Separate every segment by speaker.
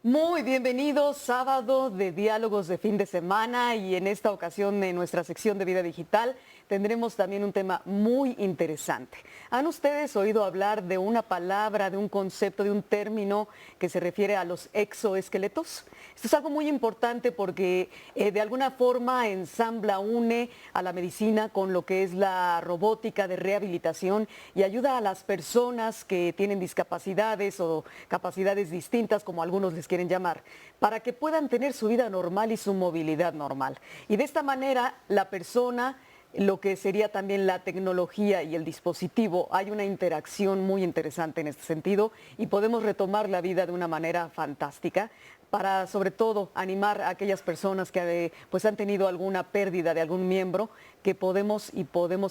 Speaker 1: Muy bienvenidos, sábado de diálogos de fin de semana y en esta ocasión en nuestra sección de vida digital tendremos también un tema muy interesante. ¿Han ustedes oído hablar de una palabra, de un concepto, de un término que se refiere a los exoesqueletos? Esto es algo muy importante porque de alguna forma ensambla, une a la medicina con lo que es la robótica de rehabilitación y ayuda a las personas que tienen discapacidades o capacidades distintas, como algunos les quieren llamar, para que puedan tener su vida normal y su movilidad normal. Y de esta manera la persona, lo que sería también la tecnología y el dispositivo, hay una interacción muy interesante en este sentido y podemos retomar la vida de una manera fantástica para sobre todo animar a aquellas personas que pues han tenido alguna pérdida de algún miembro, que podemos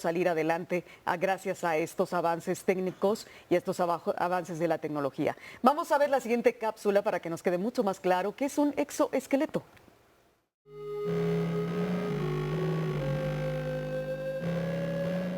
Speaker 1: salir adelante gracias a estos avances técnicos y a estos avances de la tecnología. Vamos a ver la siguiente cápsula para que nos quede mucho más claro qué es un exoesqueleto.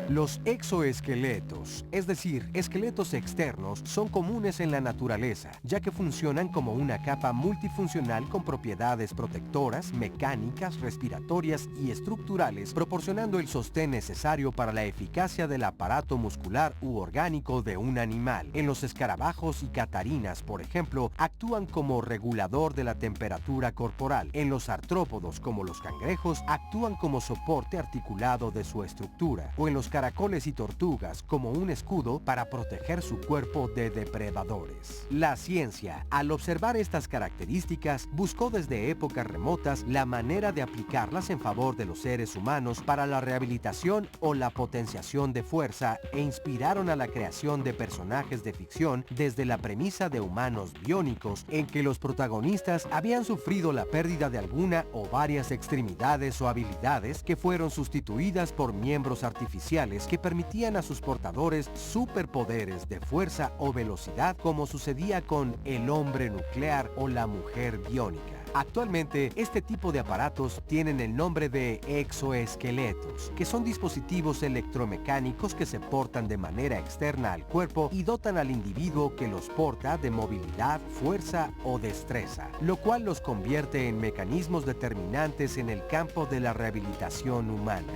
Speaker 2: Los exoesqueletos, es decir, esqueletos externos, son comunes en la naturaleza, ya que funcionan como una capa multifuncional con propiedades protectoras, mecánicas, respiratorias y estructurales, proporcionando el sostén necesario para la eficacia del aparato muscular u orgánico de un animal. En los escarabajos y catarinas, por ejemplo, actúan como regulador de la temperatura corporal. En los artrópodos, como los cangrejos, actúan como soporte articulado de su estructura. O en los caracoles y tortugas como un escudo para proteger su cuerpo de depredadores. La ciencia, al observar estas características, buscó desde épocas remotas la manera de aplicarlas en favor de los seres humanos para la rehabilitación o la potenciación de fuerza e inspiraron a la creación de personajes de ficción desde la premisa de humanos biónicos en que los protagonistas habían sufrido la pérdida de alguna o varias extremidades o habilidades que fueron sustituidas por miembros artificiales que permitían a sus portadores superpoderes de fuerza o velocidad, como sucedía con el hombre nuclear o la mujer biónica. Actualmente, este tipo de aparatos tienen el nombre de exoesqueletos, que son dispositivos electromecánicos que se portan de manera externa al cuerpo y dotan al individuo que los porta de movilidad, fuerza o destreza, lo cual los convierte en mecanismos determinantes en el campo de la rehabilitación humana.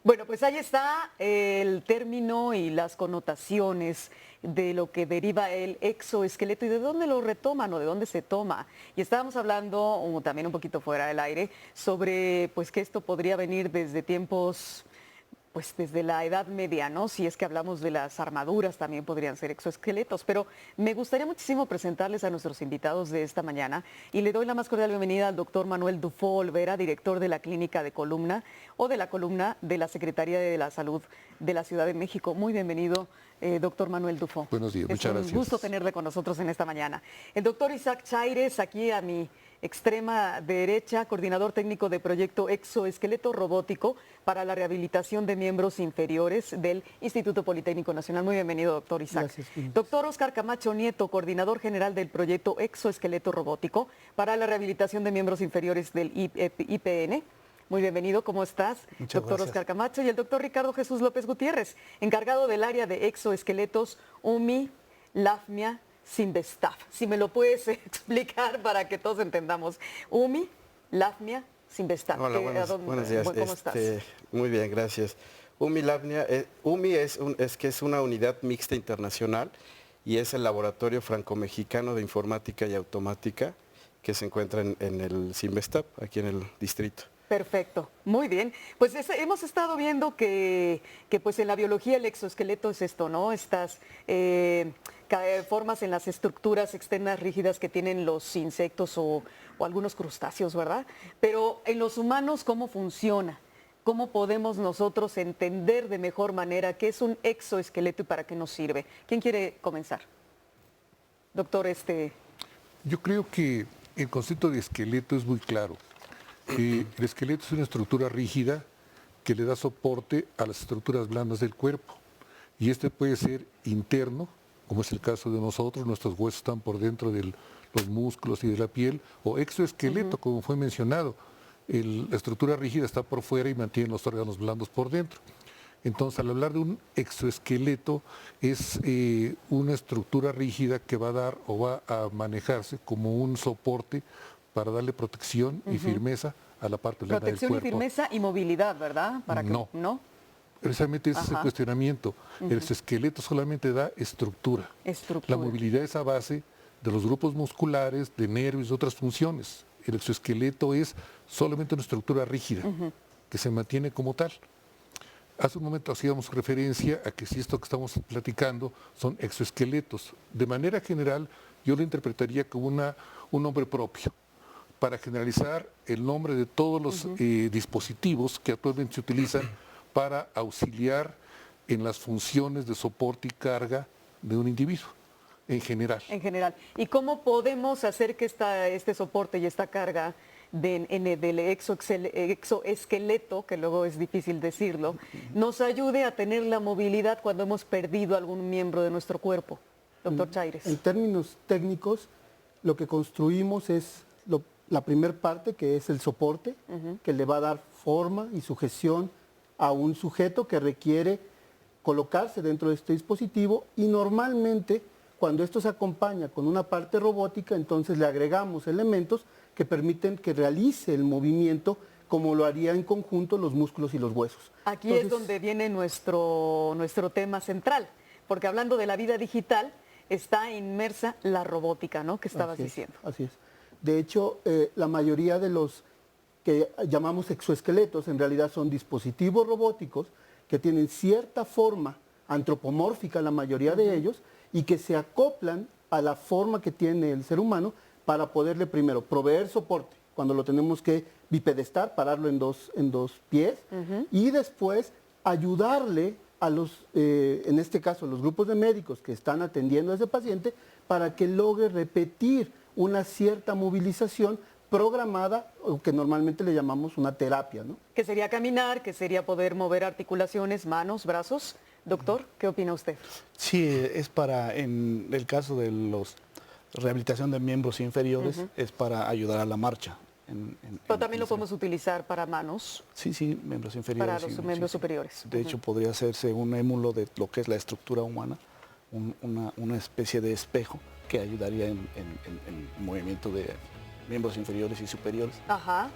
Speaker 1: Bueno, pues ahí está el término y las connotaciones de lo que deriva el exoesqueleto y de dónde lo retoman o de dónde se toma. Y estábamos hablando también un poquito fuera del aire sobre pues que esto podría venir desde tiempos, pues desde la Edad Media, ¿no? Si es que hablamos de las armaduras, también podrían ser exoesqueletos. Pero me gustaría muchísimo presentarles a nuestros invitados de esta mañana y le doy la más cordial bienvenida al doctor Manuel Dufo Olvera, director de la Clínica de Columna o de la Columna de la Secretaría de la Salud de la Ciudad de México. Muy bienvenido, doctor Manuel Dufo.
Speaker 3: Buenos días, muchas gracias.
Speaker 1: Es un gusto tenerle con nosotros en esta mañana. El doctor Isaac Chaires, aquí a mi extrema derecha, coordinador técnico de proyecto Exoesqueleto Robótico para la rehabilitación de miembros inferiores del Instituto Politécnico Nacional. Muy bienvenido, doctor Isaac.
Speaker 3: Gracias.
Speaker 1: Doctor Oscar Camacho Nieto, coordinador general del proyecto Exoesqueleto Robótico para la rehabilitación de miembros inferiores del IPN. Muy bienvenido, ¿cómo estás?
Speaker 3: Muchas
Speaker 1: doctor
Speaker 3: gracias.
Speaker 1: Oscar Camacho y el doctor Ricardo Jesús López Gutiérrez, encargado del área de exoesqueletos UMI, LAFMIA, Sinvestav. Si me lo puedes explicar para que todos entendamos. UMI, LAFMIA, Sinvestav.
Speaker 4: Hola, buenos días.
Speaker 1: ¿Cómo estás?
Speaker 4: Muy bien, gracias. UMI, LAFMIA, UMI es una unidad mixta internacional y es el Laboratorio Franco-Mexicano de Informática y Automática que se encuentra en el Sinvestav, aquí en el distrito.
Speaker 1: Perfecto, muy bien. Pues hemos estado viendo que pues en la biología el exoesqueleto es esto, ¿no? Estas formas en las estructuras externas rígidas que tienen los insectos o algunos crustáceos, ¿verdad? Pero en los humanos, ¿cómo funciona? ¿Cómo podemos nosotros entender de mejor manera qué es un exoesqueleto y para qué nos sirve? ¿Quién quiere comenzar? Doctor,
Speaker 3: Yo creo que el concepto de esqueleto es muy claro. El esqueleto es una estructura rígida que le da soporte a las estructuras blandas del cuerpo. Y este puede ser interno, como es el caso de nosotros, nuestros huesos están por dentro de los músculos y de la piel, o exoesqueleto, como fue mencionado. La estructura rígida está por fuera y mantiene los órganos blandos por dentro. Entonces, al hablar de un exoesqueleto, es una estructura rígida que va a dar o va a manejarse como un soporte para darle protección y firmeza a la parte blanda del cuerpo.
Speaker 1: Protección y firmeza y movilidad, ¿verdad?
Speaker 3: No. Precisamente ese es el cuestionamiento. El exoesqueleto solamente da estructura. La movilidad es a base de los grupos musculares, de nervios y otras funciones. El exoesqueleto es solamente una estructura rígida que se mantiene como tal. Hace un momento hacíamos referencia a que si esto que estamos platicando son exoesqueletos. De manera general, yo lo interpretaría como un nombre propio, para generalizar el nombre de todos los dispositivos que actualmente se utilizan para auxiliar en las funciones de soporte y carga de un individuo, en general.
Speaker 1: En general. ¿Y cómo podemos hacer que este soporte y esta carga del exoesqueleto, que luego es difícil decirlo, nos ayude a tener la movilidad cuando hemos perdido algún miembro de nuestro cuerpo? Doctor Chaires.
Speaker 5: En términos técnicos, lo que construimos es la primera parte, que es el soporte, que le va a dar forma y sujeción a un sujeto que requiere colocarse dentro de este dispositivo, y normalmente cuando esto se acompaña con una parte robótica, entonces le agregamos elementos que permiten que realice el movimiento como lo haría en conjunto los músculos y los huesos.
Speaker 1: Aquí es donde viene nuestro tema central, porque hablando de la vida digital está inmersa la robótica, ¿no? Que estabas diciendo.
Speaker 5: Así es. De hecho, la mayoría de los que llamamos exoesqueletos en realidad son dispositivos robóticos que tienen cierta forma antropomórfica, la mayoría de ellos, y que se acoplan a la forma que tiene el ser humano para poderle primero proveer soporte, cuando lo tenemos que bipedestar, pararlo en dos pies, y después ayudarle a en este caso, los grupos de médicos que están atendiendo a ese paciente para que logre repetir una cierta movilización programada, o que normalmente le llamamos una terapia, ¿no?
Speaker 1: Que sería caminar, que sería poder mover articulaciones, manos, brazos. Doctor, ¿qué opina usted?
Speaker 6: Sí, es en el caso de los rehabilitación de miembros inferiores, es para ayudar a la marcha.
Speaker 1: Pero también lo podemos utilizar para manos.
Speaker 6: Sí, miembros inferiores.
Speaker 1: Para los miembros superiores.
Speaker 6: De hecho, podría hacerse un émulo de lo que es la estructura humana, una especie de espejo que ayudaría en el movimiento de miembros inferiores y superiores.
Speaker 1: Ajá.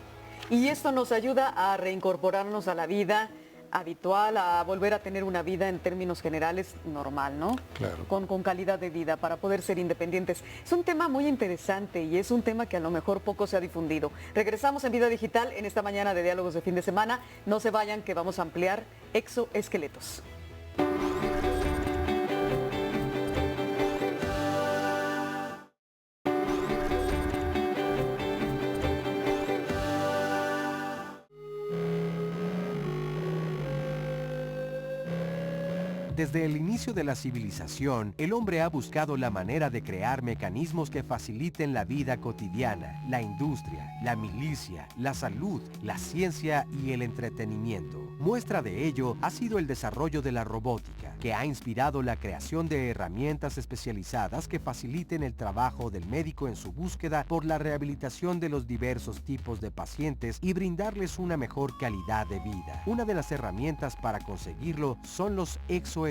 Speaker 1: Y esto nos ayuda a reincorporarnos a la vida habitual, a volver a tener una vida en términos generales normal, ¿no?
Speaker 3: Claro.
Speaker 1: Con calidad de vida para poder ser independientes. Es un tema muy interesante y es un tema que a lo mejor poco se ha difundido. Regresamos en Vida Digital en esta mañana de Diálogos de Fin de Semana. No se vayan, que vamos a ampliar exoesqueletos.
Speaker 2: Desde el inicio de la civilización, el hombre ha buscado la manera de crear mecanismos que faciliten la vida cotidiana, la industria, la milicia, la salud, la ciencia y el entretenimiento. Muestra de ello ha sido el desarrollo de la robótica, que ha inspirado la creación de herramientas especializadas que faciliten el trabajo del médico en su búsqueda por la rehabilitación de los diversos tipos de pacientes y brindarles una mejor calidad de vida. Una de las herramientas para conseguirlo son los exoesqueletos,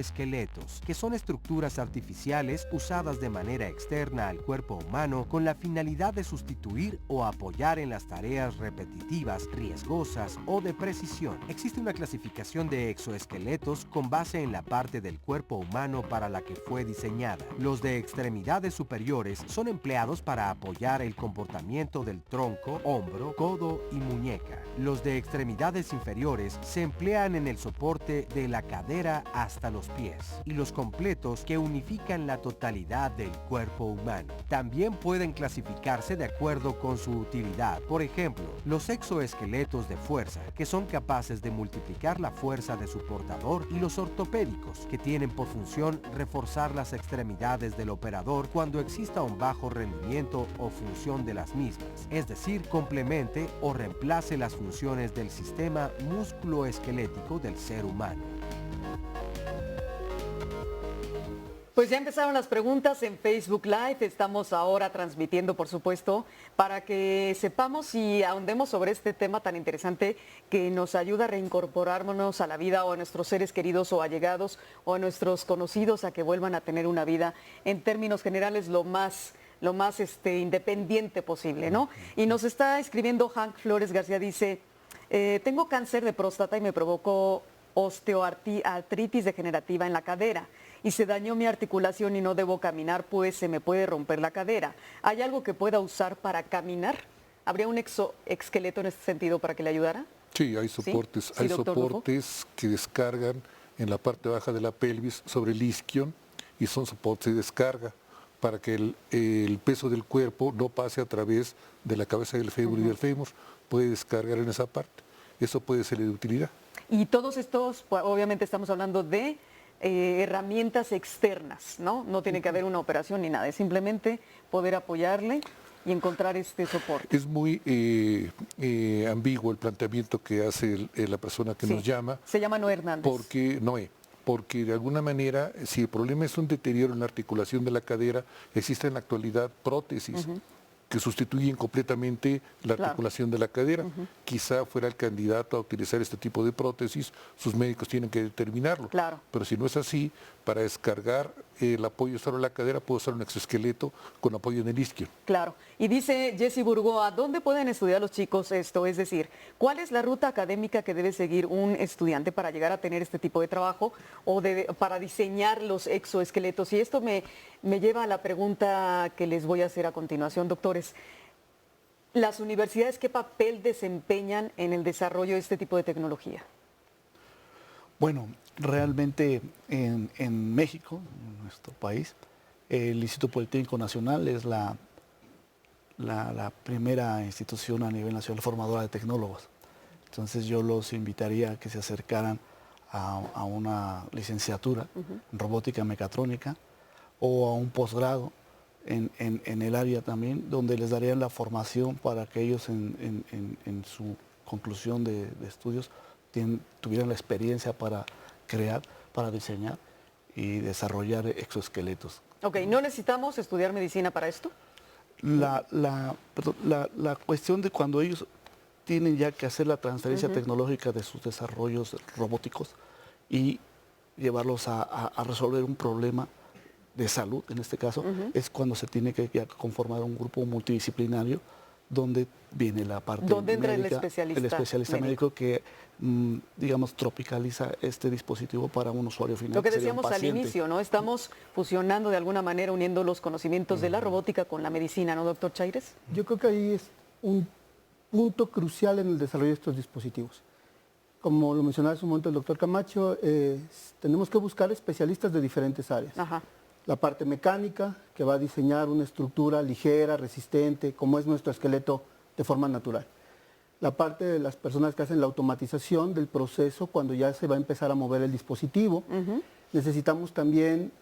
Speaker 2: que son estructuras artificiales usadas de manera externa al cuerpo humano con la finalidad de sustituir o apoyar en las tareas repetitivas, riesgosas o de precisión. Existe una clasificación de exoesqueletos con base en la parte del cuerpo humano para la que fue diseñada. Los de extremidades superiores son empleados para apoyar el comportamiento del tronco, hombro, codo y muñeca. Los de extremidades inferiores se emplean en el soporte de la cadera hasta los pies, y los completos que unifican la totalidad del cuerpo humano. También pueden clasificarse de acuerdo con su utilidad. Por ejemplo, los exoesqueletos de fuerza, que son capaces de multiplicar la fuerza de su portador, y los ortopédicos, que tienen por función reforzar las extremidades del operador cuando exista un bajo rendimiento o función de las mismas, es decir, complemente o reemplace las funciones del sistema musculoesquelético del ser humano.
Speaker 1: Pues ya empezaron las preguntas en Facebook Live. Estamos ahora transmitiendo, por supuesto, para que sepamos y ahondemos sobre este tema tan interesante que nos ayuda a reincorporarnos a la vida o a nuestros seres queridos o allegados o a nuestros conocidos a que vuelvan a tener una vida en términos generales lo más independiente posible, ¿no? Y nos está escribiendo Hank Flores García, dice, tengo cáncer de próstata y me provocó osteoartritis degenerativa en la cadera y se dañó mi articulación y no debo caminar, pues se me puede romper la cadera. ¿Hay algo que pueda usar para caminar? ¿Habría un exoesqueleto en este sentido para que le ayudara?
Speaker 3: Sí, hay soportes,
Speaker 1: ¿Sí?
Speaker 3: hay
Speaker 1: Sí, doctor
Speaker 3: soportes que descargan en la parte baja de la pelvis sobre el isquion y son soportes de descarga para que el peso del cuerpo no pase a través de la cabeza del fémur y del fémur, puede descargar en esa parte. Eso puede ser de utilidad.
Speaker 1: Y todos estos, pues, obviamente estamos hablando de herramientas externas, ¿no? No tiene que haber una operación ni nada, es simplemente poder apoyarle y encontrar este soporte.
Speaker 3: Es muy ambiguo el planteamiento que hace la persona que nos llama.
Speaker 1: Se llama Noé Hernández.
Speaker 3: Porque de alguna manera, si el problema es un deterioro en la articulación de la cadera, existe en la actualidad prótesis que sustituyen completamente la articulación de la cadera. Quizá fuera el candidato a utilizar este tipo de prótesis, sus médicos tienen que determinarlo.
Speaker 1: Claro.
Speaker 3: Pero si no es así, para descargar el apoyo sobre la cadera, puedo usar un exoesqueleto con apoyo en el isquio.
Speaker 1: Claro. Y dice Jessy Burgoa, ¿dónde pueden estudiar los chicos esto? Es decir, ¿cuál es la ruta académica que debe seguir un estudiante para llegar a tener este tipo de trabajo o para diseñar los exoesqueletos? Y esto me lleva a la pregunta que les voy a hacer a continuación, doctores. ¿Las universidades qué papel desempeñan en el desarrollo de este tipo de tecnología?
Speaker 6: Bueno, realmente en México, en nuestro país, el Instituto Politécnico Nacional es la primera institución a nivel nacional formadora de tecnólogos. Entonces yo los invitaría a que se acercaran a una licenciatura en robótica mecatrónica o a un posgrado en el área también, donde les darían la formación para que ellos en su conclusión de estudios tuvieran la experiencia para crear, para diseñar y desarrollar exoesqueletos.
Speaker 1: Ok, ¿no necesitamos estudiar medicina para esto?
Speaker 6: La cuestión de cuando ellos tienen ya que hacer la transferencia tecnológica de sus desarrollos robóticos y llevarlos a resolver un problema de salud, en este caso, es cuando se tiene que ya conformar un grupo multidisciplinario donde viene la parte
Speaker 1: ¿Dónde entra
Speaker 6: médica,
Speaker 1: el especialista
Speaker 6: médico que, digamos, tropicaliza este dispositivo para un usuario final.
Speaker 1: Lo que
Speaker 6: sería un
Speaker 1: decíamos al
Speaker 6: paciente.
Speaker 1: inicio, ¿no? Estamos fusionando de alguna manera, uniendo los conocimientos de la robótica con la medicina, ¿no, doctor Chaires?
Speaker 5: Yo creo que ahí es un punto crucial en el desarrollo de estos dispositivos. Como lo mencionaba hace un momento el doctor Camacho, tenemos que buscar especialistas de diferentes áreas.
Speaker 1: Ajá.
Speaker 5: La parte mecánica, que va a diseñar una estructura ligera, resistente, como es nuestro esqueleto de forma natural. La parte de las personas que hacen la automatización del proceso cuando ya se va a empezar a mover el dispositivo. Necesitamos también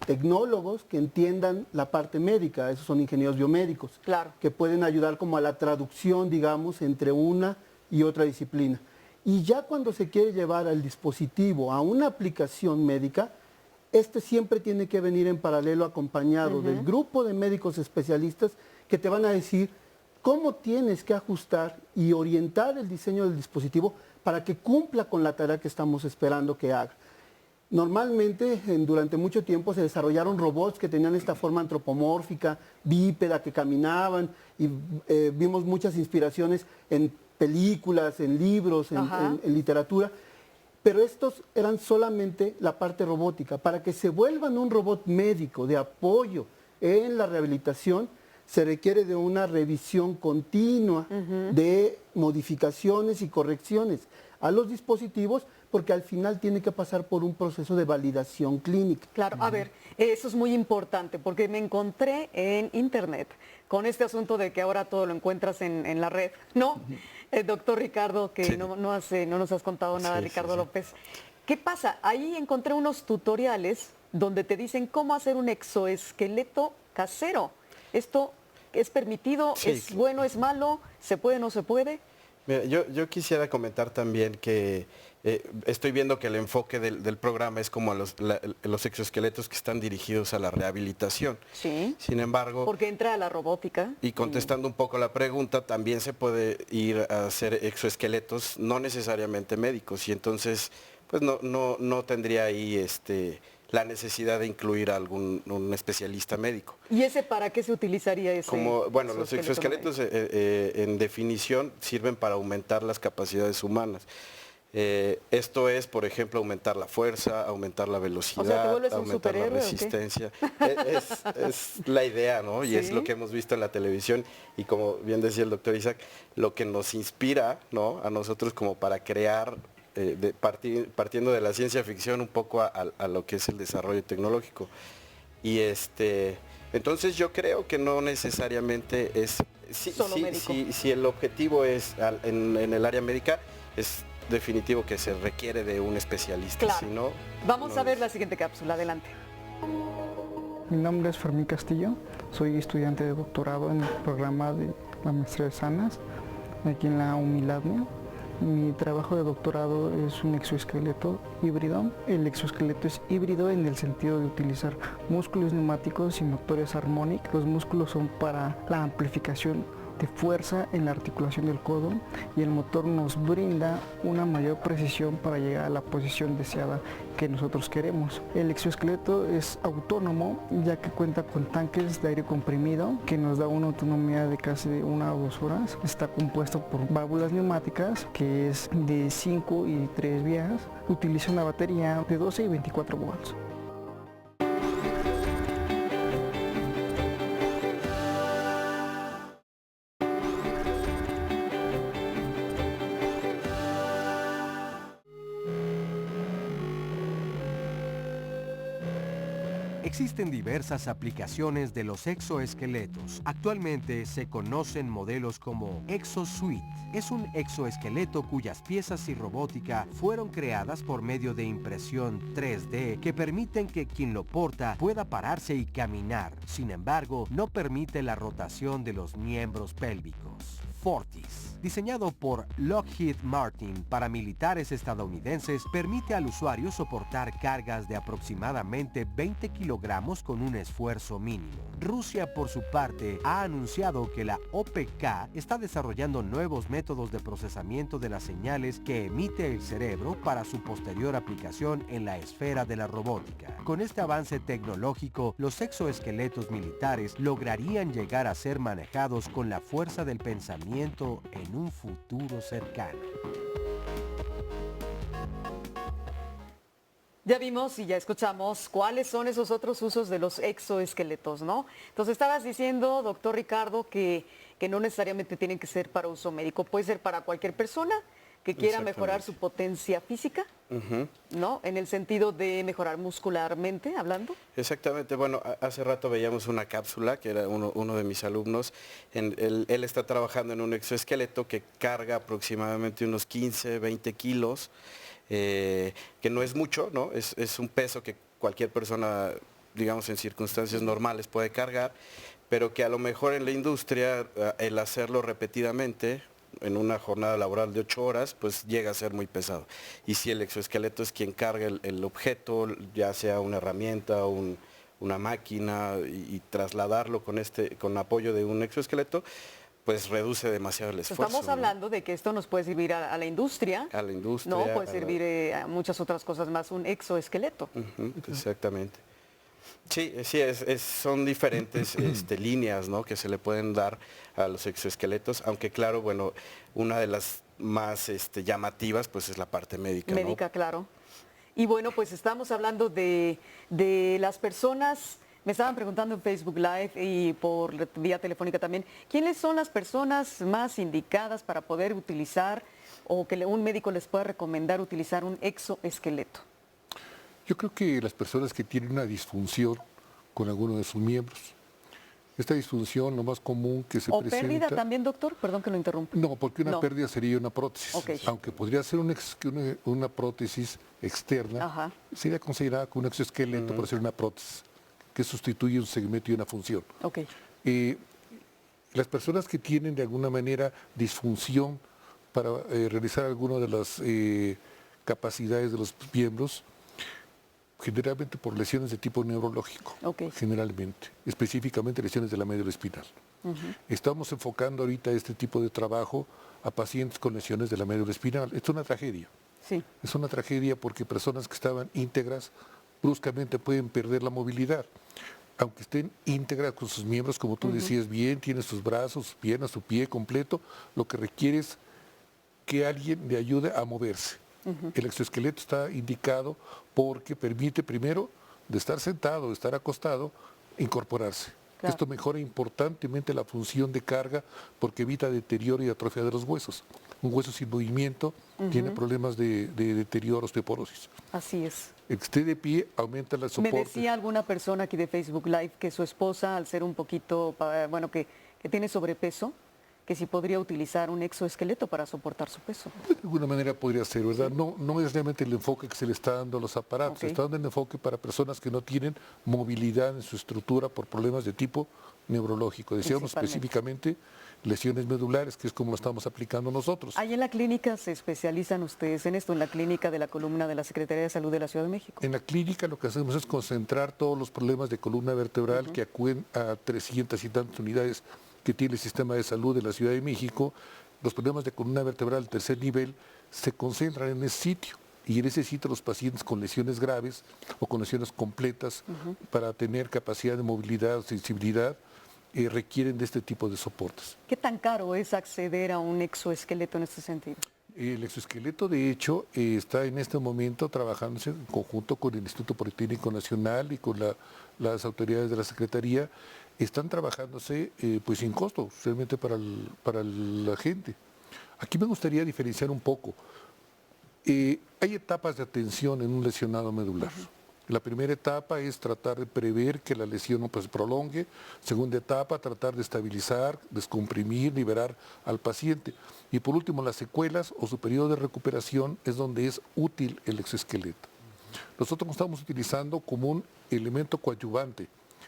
Speaker 5: tecnólogos que entiendan la parte médica, esos son ingenieros biomédicos,
Speaker 1: Claro.
Speaker 5: que pueden ayudar como a la traducción, digamos, entre una y otra disciplina. Y ya cuando se quiere llevar al dispositivo a una aplicación médica, este siempre tiene que venir en paralelo acompañado del grupo de médicos especialistas que te van a decir cómo tienes que ajustar y orientar el diseño del dispositivo para que cumpla con la tarea que estamos esperando que haga. Normalmente, durante mucho tiempo se desarrollaron robots que tenían esta forma antropomórfica, bípeda, que caminaban y vimos muchas inspiraciones en películas, en libros, en literatura. Pero estos eran solamente la parte robótica. Para que se vuelvan un robot médico de apoyo en la rehabilitación, se requiere de una revisión continua de modificaciones y correcciones a los dispositivos, porque al final tiene que pasar por un proceso de validación clínica.
Speaker 1: Claro, a ver, eso es muy importante porque me encontré en internet con este asunto de que ahora todo lo encuentras en la red, ¿no? El doctor Ricardo, que no nos has contado nada, Ricardo López. ¿Qué pasa? Ahí encontré unos tutoriales donde te dicen cómo hacer un exoesqueleto casero. ¿Esto es permitido?
Speaker 4: Sí.
Speaker 1: ¿Es bueno? ¿Es malo? ¿Se puede? ¿No se puede?
Speaker 4: Mira, yo quisiera comentar también que estoy viendo que el enfoque del programa es como a los exoesqueletos que están dirigidos a la rehabilitación.
Speaker 1: Sí.
Speaker 4: Sin embargo,
Speaker 1: Porque entra a la robótica.
Speaker 4: y contestando un poco la pregunta, también se puede ir a hacer exoesqueletos no necesariamente médicos y entonces pues no tendría ahí la necesidad de incluir a un especialista médico.
Speaker 1: ¿Y ese para qué se utilizaría ese?
Speaker 4: Bueno, los exoesqueletos en definición sirven para aumentar las capacidades humanas. Esto es, por ejemplo, aumentar la fuerza, aumentar la velocidad,
Speaker 1: O sea, ¿te vuelves un
Speaker 4: aumentar la
Speaker 1: superhéroe o qué?
Speaker 4: resistencia. Es la idea, ¿no? Y
Speaker 1: ¿Sí?
Speaker 4: es lo que hemos visto en la televisión y como bien decía el doctor Isaac, lo que nos inspira, ¿no?, a nosotros como para crear, partiendo de la ciencia ficción un poco a lo que es el desarrollo tecnológico. Y entonces yo creo que no necesariamente es...
Speaker 1: Solo médico.
Speaker 4: Si el objetivo es en el área médica, es definitivo que se requiere de un especialista.
Speaker 1: Claro.
Speaker 4: Si no,
Speaker 1: Vamos
Speaker 4: no
Speaker 1: a ver
Speaker 4: es.
Speaker 1: la siguiente cápsula, adelante.
Speaker 7: Mi nombre es Fermín Castillo, soy estudiante de doctorado en el programa de la maestría de Sanas, aquí en la UMILADNIA. Mi trabajo de doctorado es un exoesqueleto híbrido. El exoesqueleto es híbrido en el sentido de utilizar músculos neumáticos y motores armónicos. Los músculos son para la amplificación de fuerza en la articulación del codo y el motor nos brinda una mayor precisión para llegar a la posición deseada que nosotros queremos. El exoesqueleto es autónomo ya que cuenta con tanques de aire comprimido que nos da una autonomía de casi 1 o 2 horas. Está compuesto por válvulas neumáticas que es de 5 y 3 vías. Utiliza una batería de 12 y 24 volts.
Speaker 2: Existen diversas aplicaciones de los exoesqueletos. Actualmente se conocen modelos como ExoSuite. Es un exoesqueleto cuyas piezas y robótica fueron creadas por medio de impresión 3D que permiten que quien lo porta pueda pararse y caminar. Sin embargo, no permite la rotación de los miembros pélvicos. Fortis, diseñado por Lockheed Martin para militares estadounidenses, permite al usuario soportar cargas de aproximadamente 20 kilogramos con un esfuerzo mínimo. Rusia, por su parte, ha anunciado que la OPK está desarrollando nuevos métodos de procesamiento de las señales que emite el cerebro para su posterior aplicación en la esfera de la robótica. Con este avance tecnológico, los exoesqueletos militares lograrían llegar a ser manejados con la fuerza del pensamiento en un futuro cercano.
Speaker 1: Ya vimos y ya escuchamos cuáles son esos otros usos de los exoesqueletos, ¿no? Entonces estabas diciendo, doctor Ricardo, que no necesariamente tienen que ser para uso médico, puede ser para cualquier persona que quiera mejorar su potencia física, ¿no? En el sentido de mejorar muscularmente, hablando.
Speaker 4: Exactamente, bueno, hace rato veíamos una cápsula que era uno de mis alumnos. Él está trabajando en un exoesqueleto que carga aproximadamente unos 15, 20 kilos, que no es mucho, ¿no? Es un peso que cualquier persona, digamos, en circunstancias normales puede cargar, pero que a lo mejor en la industria, el hacerlo repetidamente, en una jornada laboral de 8 horas, pues llega a ser muy pesado. Y si el exoesqueleto es quien carga el objeto, ya sea una herramienta o una máquina, y trasladarlo con apoyo de un exoesqueleto, pues reduce demasiado el esfuerzo.
Speaker 1: Estamos hablando de que esto nos puede servir a la industria.
Speaker 4: A la industria.
Speaker 1: No, puede servir a muchas otras cosas más, un exoesqueleto.
Speaker 4: Exactamente. Sí, son diferentes líneas, ¿no?, que se le pueden dar a los exoesqueletos, aunque claro, bueno, una de las más llamativas pues es la parte médica.
Speaker 1: Médica, ¿no? Claro. Y bueno, pues estamos hablando de las personas, me estaban preguntando en Facebook Live y por vía telefónica también, ¿quiénes son las personas más indicadas para poder utilizar o que un médico les pueda recomendar utilizar un exoesqueleto?
Speaker 3: Yo creo que las personas que tienen una disfunción con alguno de sus miembros. Esta disfunción, lo más común que se
Speaker 1: ¿O
Speaker 3: presenta...
Speaker 1: pérdida también, doctor? Perdón que lo interrumpa.
Speaker 3: No, porque una
Speaker 1: No.
Speaker 3: pérdida sería una prótesis.
Speaker 1: Ok.
Speaker 3: Aunque podría ser una prótesis externa,
Speaker 1: Ajá.
Speaker 3: sería considerada como un exoesqueleto por ser una prótesis que sustituye un segmento y una función.
Speaker 1: Ok.
Speaker 3: Las personas que tienen de alguna manera disfunción para realizar algunas de las capacidades de los miembros, generalmente por lesiones de tipo neurológico, generalmente, específicamente lesiones de la médula espinal. Estamos enfocando ahorita este tipo de trabajo a pacientes con lesiones de la médula espinal. Es una tragedia.
Speaker 1: Sí.
Speaker 3: Es una tragedia porque personas que estaban íntegras bruscamente pueden perder la movilidad. Aunque estén íntegras con sus miembros, como tú decías bien, tiene sus brazos, sus piernas, su pie completo, lo que requiere es que alguien le ayude a moverse. El exoesqueleto está indicado porque permite primero, de estar sentado, de estar acostado, incorporarse. Claro. Esto mejora importantemente la función de carga porque evita deterioro y atrofia de los huesos. Un hueso sin movimiento tiene problemas de deterioro, osteoporosis.
Speaker 1: Así es.
Speaker 3: El que esté de pie aumenta la soporte.
Speaker 1: Me decía alguna persona aquí de Facebook Live que su esposa, al ser un poquito, bueno, que tiene sobrepeso, que si podría utilizar un exoesqueleto para soportar su peso.
Speaker 3: De alguna manera podría ser, ¿verdad? No es realmente el enfoque que se le está dando a los aparatos, se está dando el enfoque para personas que no tienen movilidad en su estructura por problemas de tipo neurológico. Decíamos específicamente lesiones medulares, que es como lo estamos aplicando nosotros.
Speaker 1: ¿Ahí en la clínica se especializan ustedes en esto, en la clínica de la columna de la Secretaría de Salud de la Ciudad de México?
Speaker 3: En la clínica lo que hacemos es concentrar todos los problemas de columna vertebral que acuden a 300 y tantas unidades que tiene el sistema de salud de la Ciudad de México. Los problemas de columna vertebral tercer nivel se concentran en ese sitio. Y en ese sitio los pacientes con lesiones graves o con lesiones completas para tener capacidad de movilidad o sensibilidad requieren de este tipo de soportes.
Speaker 1: ¿Qué tan caro es acceder a un exoesqueleto en este sentido?
Speaker 3: El exoesqueleto, de hecho, está en este momento trabajándose en conjunto con el Instituto Politécnico Nacional y con las autoridades de la Secretaría. Están trabajándose pues sin costo, realmente para la gente. Aquí me gustaría diferenciar un poco. Hay etapas de atención en un lesionado medular. La primera etapa es tratar de prever que la lesión no se prolongue. Segunda etapa, tratar de estabilizar, descomprimir, liberar al paciente. Y por último, las secuelas o su periodo de recuperación es donde es útil el exoesqueleto. Nosotros lo estamos utilizando como un elemento coadyuvante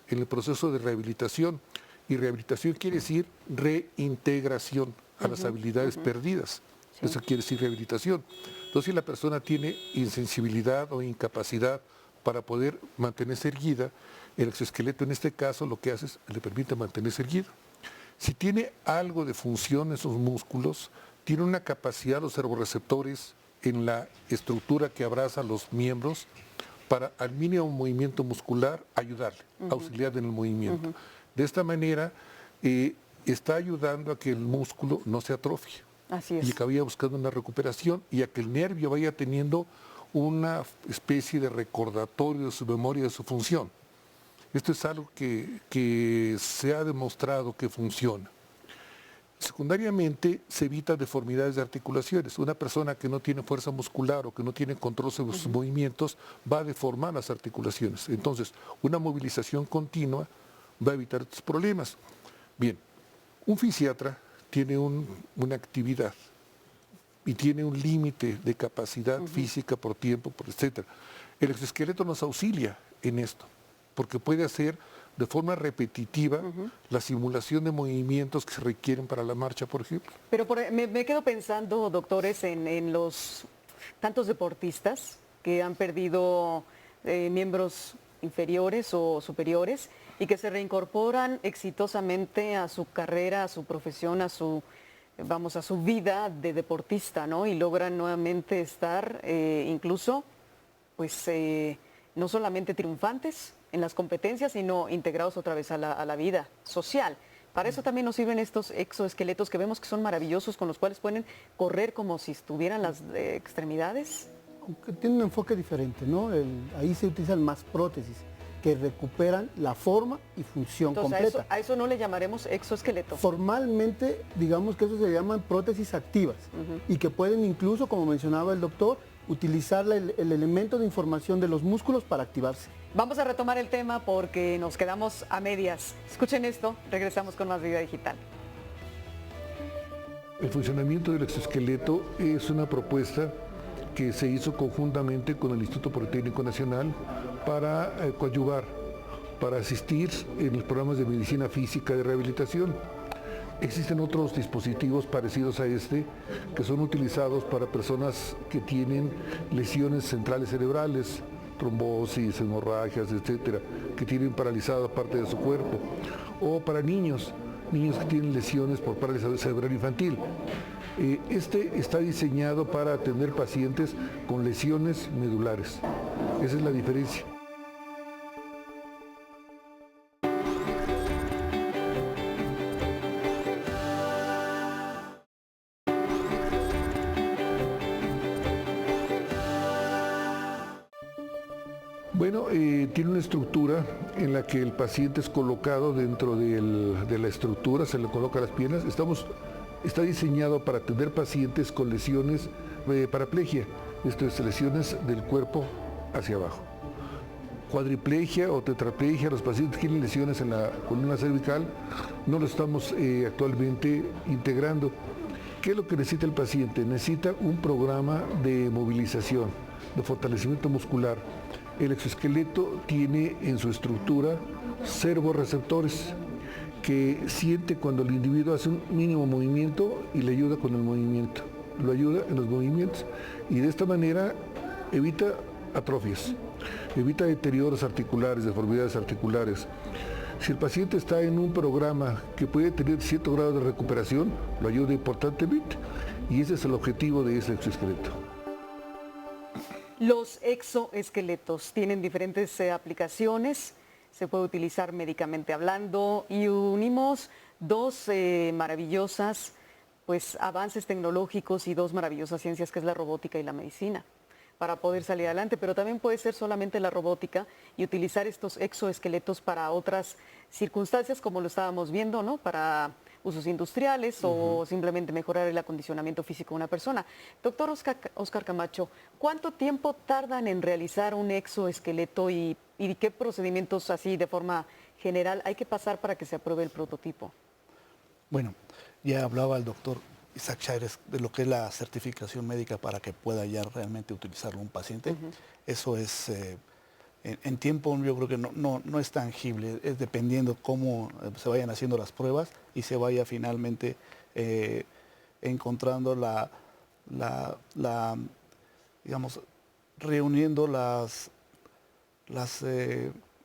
Speaker 3: en el proceso de rehabilitación. Y rehabilitación quiere decir reintegración a las habilidades perdidas. Sí. Eso quiere decir rehabilitación. Entonces, si la persona tiene insensibilidad o incapacidad para poder mantenerse erguida, el exoesqueleto en este caso lo que hace es le permite mantenerse erguido. Si tiene algo de función en esos músculos, tiene una capacidad los servorreceptores en la estructura que abraza los miembros para al mínimo movimiento muscular ayudarle, auxiliar en el movimiento. De esta manera está ayudando a que el músculo no se atrofie.
Speaker 1: Así es.
Speaker 3: Y que vaya buscando una recuperación y a que el nervio vaya teniendo una especie de recordatorio de su memoria, de su función. Esto es algo que se ha demostrado que funciona. Secundariamente, se evita deformidades de articulaciones. Una persona que no tiene fuerza muscular o que no tiene control sobre sus movimientos va a deformar las articulaciones. Entonces, una movilización continua va a evitar estos problemas. Bien, un fisiatra tiene una actividad y tiene un límite de capacidad física por tiempo, por etcétera. El exoesqueleto nos auxilia en esto, porque puede hacer de forma repetitiva la simulación de movimientos que se requieren para la marcha, por ejemplo.
Speaker 1: Pero me quedo pensando, doctores, en los tantos deportistas que han perdido miembros inferiores o superiores y que se reincorporan exitosamente a su carrera, a su profesión, a su vida de deportista, ¿no? Y logran nuevamente estar incluso, pues, no solamente triunfantes en las competencias, sino integrados otra vez a la vida social. Para eso también nos sirven estos exoesqueletos que vemos que son maravillosos, con los cuales pueden correr como si estuvieran las extremidades.
Speaker 5: Aunque tiene un enfoque diferente, ¿no? Ahí se utilizan más prótesis que recuperan la forma y función completa.
Speaker 1: ¿A eso no le llamaremos exoesqueleto?
Speaker 5: Formalmente, digamos que eso se llaman prótesis activas y que pueden incluso, como mencionaba el doctor, utilizar el elemento de información de los músculos para activarse.
Speaker 1: Vamos a retomar el tema porque nos quedamos a medias. Escuchen esto, regresamos con más Vida Digital.
Speaker 3: El funcionamiento del exoesqueleto es una propuesta que se hizo conjuntamente con el Instituto Politécnico Nacional para coadyuvar, para asistir en los programas de medicina física de rehabilitación. Existen otros dispositivos parecidos a este que son utilizados para personas que tienen lesiones centrales cerebrales, trombosis, hemorragias, etcétera, que tienen paralizada parte de su cuerpo, o para niños que tienen lesiones por parálisis cerebral infantil. Este está diseñado para atender pacientes con lesiones medulares. Esa es la diferencia. Bueno, tiene una estructura en la que el paciente es colocado dentro de la estructura, se le coloca las piernas. Está diseñado para atender pacientes con lesiones de paraplegia, esto es, lesiones del cuerpo hacia abajo. Cuadriplegia o tetraplegia, los pacientes que tienen lesiones en la columna cervical, no lo estamos actualmente integrando. ¿Qué es lo que necesita el paciente? Necesita un programa de movilización, de fortalecimiento muscular. El exoesqueleto tiene en su estructura servorreceptores que siente cuando el individuo hace un mínimo movimiento y le ayuda con el movimiento. Lo ayuda en los movimientos y de esta manera evita atrofias, evita deterioros articulares, deformidades articulares. Si el paciente está en un programa que puede tener cierto grado de recuperación, lo ayuda importantemente y ese es el objetivo de ese exoesqueleto.
Speaker 1: Los exoesqueletos tienen diferentes aplicaciones, se puede utilizar médicamente hablando y unimos dos maravillosas avances tecnológicos y dos maravillosas ciencias que es la robótica y la medicina para poder salir adelante, pero también puede ser solamente la robótica y utilizar estos exoesqueletos para otras circunstancias como lo estábamos viendo, ¿no? Para usos industriales o simplemente mejorar el acondicionamiento físico de una persona. Doctor Oscar Camacho, ¿cuánto tiempo tardan en realizar un exoesqueleto y qué procedimientos así de forma general hay que pasar para que se apruebe el prototipo? Bueno,
Speaker 6: ya hablaba el doctor Isaac Chaires de lo que es la certificación médica para que pueda ya realmente utilizarlo un paciente. Eso es, en tiempo yo creo que no es tangible, es dependiendo cómo se vayan haciendo las pruebas y se vaya finalmente encontrando digamos, reuniendo las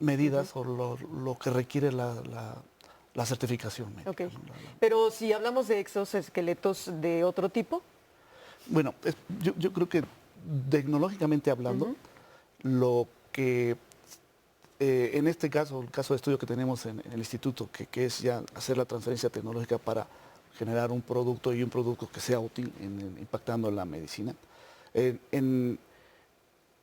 Speaker 6: medidas o lo que requiere la certificación médica.
Speaker 1: Okay. Pero si hablamos de exoesqueletos de otro tipo.
Speaker 6: Bueno, yo creo que tecnológicamente hablando, lo que en este caso, el caso de estudio que tenemos en el instituto, que es ya hacer la transferencia tecnológica para generar un producto y un producto que sea útil impactando en la medicina,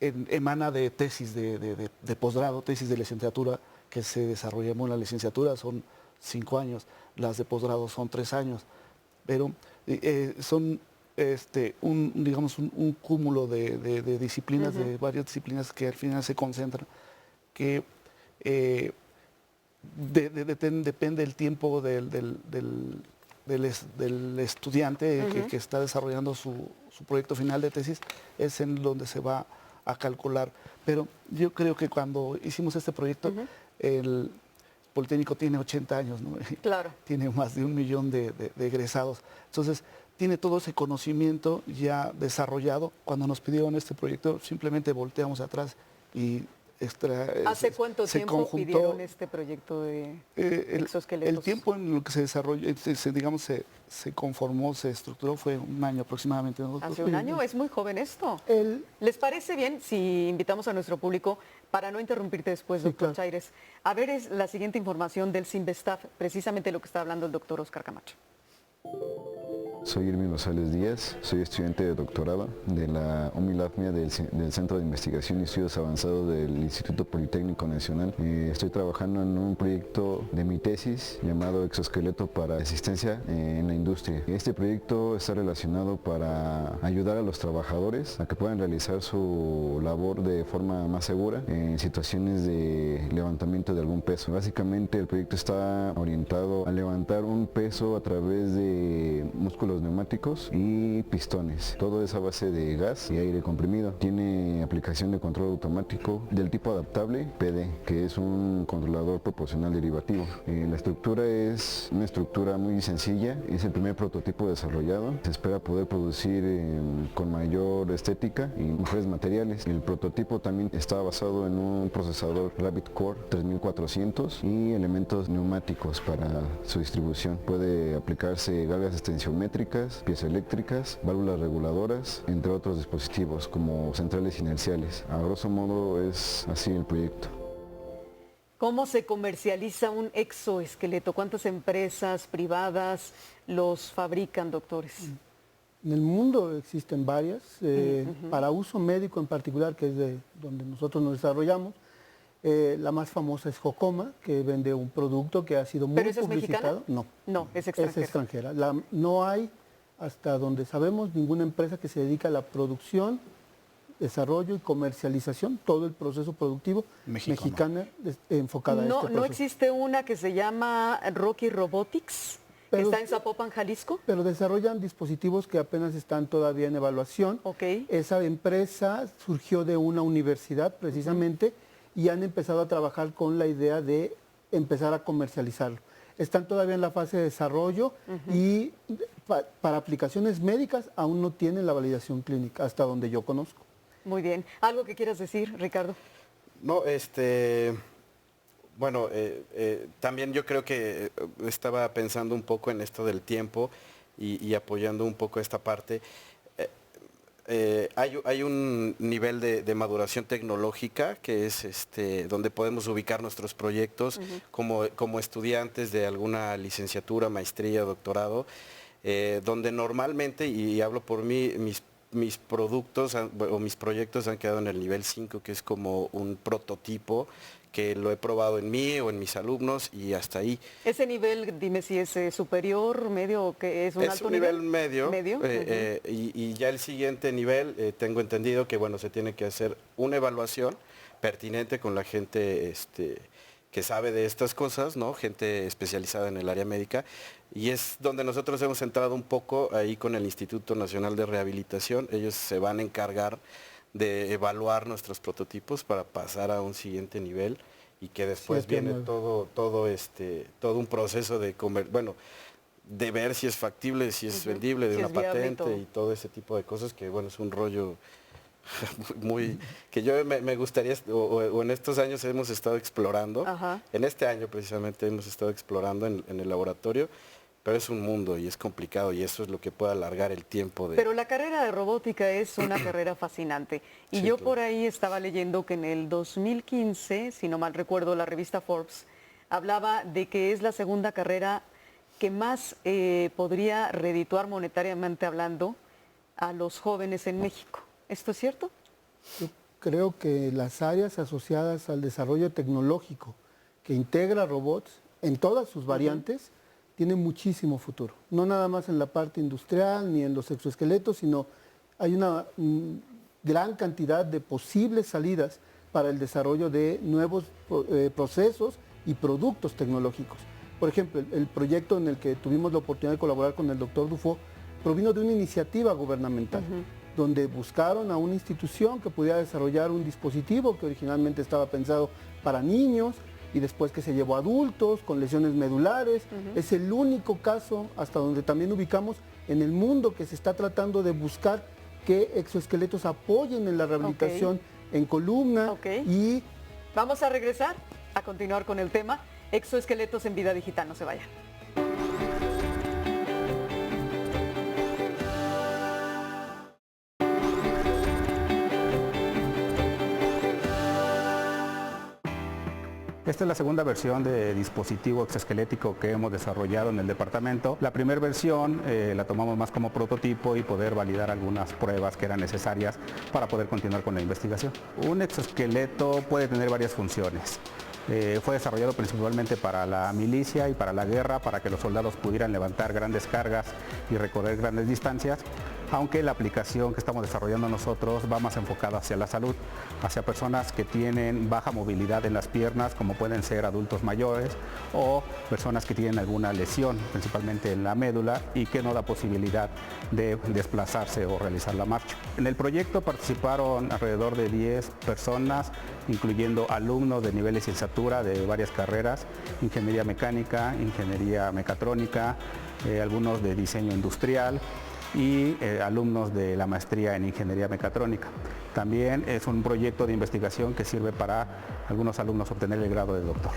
Speaker 6: emana de tesis de posgrado, tesis de licenciatura que se desarrolló en la licenciatura, son 5 años, las de posgrado son 3 años, pero son digamos un cúmulo de disciplinas, de varias disciplinas que al final se concentran, que depende del tiempo del estudiante que está desarrollando su proyecto final de tesis, es en donde se va a calcular. Pero yo creo que cuando hicimos este proyecto, el Politécnico tiene 80 años, ¿no?
Speaker 1: Claro.
Speaker 6: Tiene más de 1 millón de egresados. Entonces, tiene todo ese conocimiento ya desarrollado. Cuando nos pidieron este proyecto, simplemente volteamos atrás y
Speaker 1: ¿Hace cuánto tiempo pidieron este proyecto de exoesqueletos?
Speaker 6: El tiempo en el que se desarrolló, se conformó, se estructuró, fue 1 año aproximadamente.
Speaker 1: ¿Hace 1 año? Es muy joven esto. ¿Les parece bien si invitamos a nuestro público, para no interrumpirte después, doctor Chaires, a ver la siguiente información del CIMBESTAF, precisamente lo que está hablando el doctor Oscar Camacho?
Speaker 8: Soy Irving Rosales Díaz, soy estudiante de doctorado de la UMILAFMIA del Centro de Investigación y Estudios Avanzados del Instituto Politécnico Nacional. Estoy trabajando en un proyecto de mi tesis llamado Exoesqueleto para Asistencia en la Industria. Este proyecto está relacionado para ayudar a los trabajadores a que puedan realizar su labor de forma más segura en situaciones de levantamiento de algún peso. Básicamente el proyecto está orientado a levantar un peso a través de músculos los neumáticos y pistones. Todo es a base de gas y aire comprimido. Tiene aplicación de control automático del tipo adaptable PD, que es un controlador proporcional derivativo. La estructura es una estructura muy sencilla, es el primer prototipo desarrollado. Se espera poder producir con mayor estética y mejores materiales. El prototipo también está basado en un procesador Rabbit Core 3400 y elementos neumáticos para su distribución. Puede aplicarse galgas extensiométricas, piezas eléctricas, válvulas reguladoras, entre otros dispositivos como centrales inerciales. A grosso modo es así el proyecto.
Speaker 1: ¿Cómo se comercializa un exoesqueleto? ¿Cuántas empresas privadas los fabrican, doctores?
Speaker 5: En el mundo existen varias, para uso médico en particular, que es de donde nosotros nos desarrollamos. La más famosa es Jocoma, que vende un producto que ha sido muy publicitado.
Speaker 1: ¿Pero esa es mexicana?
Speaker 5: No.
Speaker 1: No, es extranjera.
Speaker 5: Es extranjera. No hay, hasta donde sabemos, ninguna empresa que se dedica a la producción, desarrollo y comercialización, todo el proceso productivo mexicana enfocada a este proceso.
Speaker 1: ¿No existe una que se llama Rocky Robotics, que está en Zapopan, Jalisco?
Speaker 5: Pero desarrollan dispositivos que apenas están todavía en evaluación.
Speaker 1: Okay.
Speaker 5: Esa empresa surgió de una universidad precisamente y han empezado a trabajar con la idea de empezar a comercializarlo. Están todavía en la fase de desarrollo y para aplicaciones médicas aún no tienen la validación clínica, hasta donde yo conozco.
Speaker 1: Muy bien. ¿Algo que quieras decir, Ricardo?
Speaker 4: No, bueno, también yo creo que estaba pensando un poco en esto del tiempo y apoyando un poco esta parte. Hay un nivel de maduración tecnológica que es donde podemos ubicar nuestros proyectos como estudiantes de alguna licenciatura, maestría, doctorado, donde normalmente, y hablo por mí, mis productos o mis proyectos han quedado en el nivel 5, que es como un prototipo que lo he probado en mí o en mis alumnos y hasta ahí.
Speaker 1: ¿Ese nivel, dime si es superior, medio, o que es un alto nivel?
Speaker 4: Es un nivel medio. Y ya el siguiente nivel, tengo entendido que bueno, se tiene que hacer una evaluación pertinente con la gente que sabe de estas cosas, ¿no? Gente especializada en el área médica, y es donde nosotros hemos entrado un poco ahí con el Instituto Nacional de Rehabilitación. Ellos se van a encargar de evaluar nuestros prototipos para pasar a un siguiente nivel y que después viene todo un proceso de de ver si es factible, si es vendible, de una patente y todo ese tipo de cosas que bueno, es un rollo muy que yo me gustaría o en estos años hemos estado explorando. En este año precisamente hemos estado explorando en el laboratorio, pero es un mundo y es complicado y eso es lo que puede alargar el tiempo de...
Speaker 1: Pero la carrera de robótica es una carrera fascinante y sí, yo por ahí estaba leyendo que en el 2015, si no mal recuerdo, la revista Forbes hablaba de que es la segunda carrera que más podría redituar monetariamente hablando a los jóvenes en México. ¿Esto es cierto?
Speaker 5: Yo creo que las áreas asociadas al desarrollo tecnológico que integra robots en todas sus variantes tienen muchísimo futuro. No nada más en la parte industrial ni en los exoesqueletos, sino hay una gran cantidad de posibles salidas para el desarrollo de nuevos procesos y productos tecnológicos. Por ejemplo, el proyecto en el que tuvimos la oportunidad de colaborar con el doctor Dufo provino de una iniciativa gubernamental, donde buscaron a una institución que pudiera desarrollar un dispositivo que originalmente estaba pensado para niños y después que se llevó a adultos con lesiones medulares. Es el único caso, hasta donde también ubicamos, en el mundo que se está tratando de buscar que exoesqueletos apoyen en la rehabilitación en columna. Y
Speaker 1: vamos a regresar a continuar con el tema exoesqueletos en vida digital. No se vayan.
Speaker 9: Esta es la segunda versión de dispositivo exoesquelético que hemos desarrollado en el departamento. La primera versión la tomamos más como prototipo y poder validar algunas pruebas que eran necesarias para poder continuar con la investigación. Un exoesqueleto puede tener varias funciones. Fue desarrollado principalmente para la milicia y para la guerra, para que los soldados pudieran levantar grandes cargas y recorrer grandes distancias, aunque la aplicación que estamos desarrollando nosotros va más enfocada hacia la salud, hacia personas que tienen baja movilidad en las piernas, como pueden ser adultos mayores o personas que tienen alguna lesión, principalmente en la médula, y que no da posibilidad de desplazarse o realizar la marcha. En el proyecto participaron alrededor de 10 personas, incluyendo alumnos de nivel de licenciatura de varias carreras, ingeniería mecánica, ingeniería mecatrónica, algunos de diseño industrial, y alumnos de la maestría en ingeniería mecatrónica. También es un proyecto de investigación que sirve para algunos alumnos obtener el grado de doctor.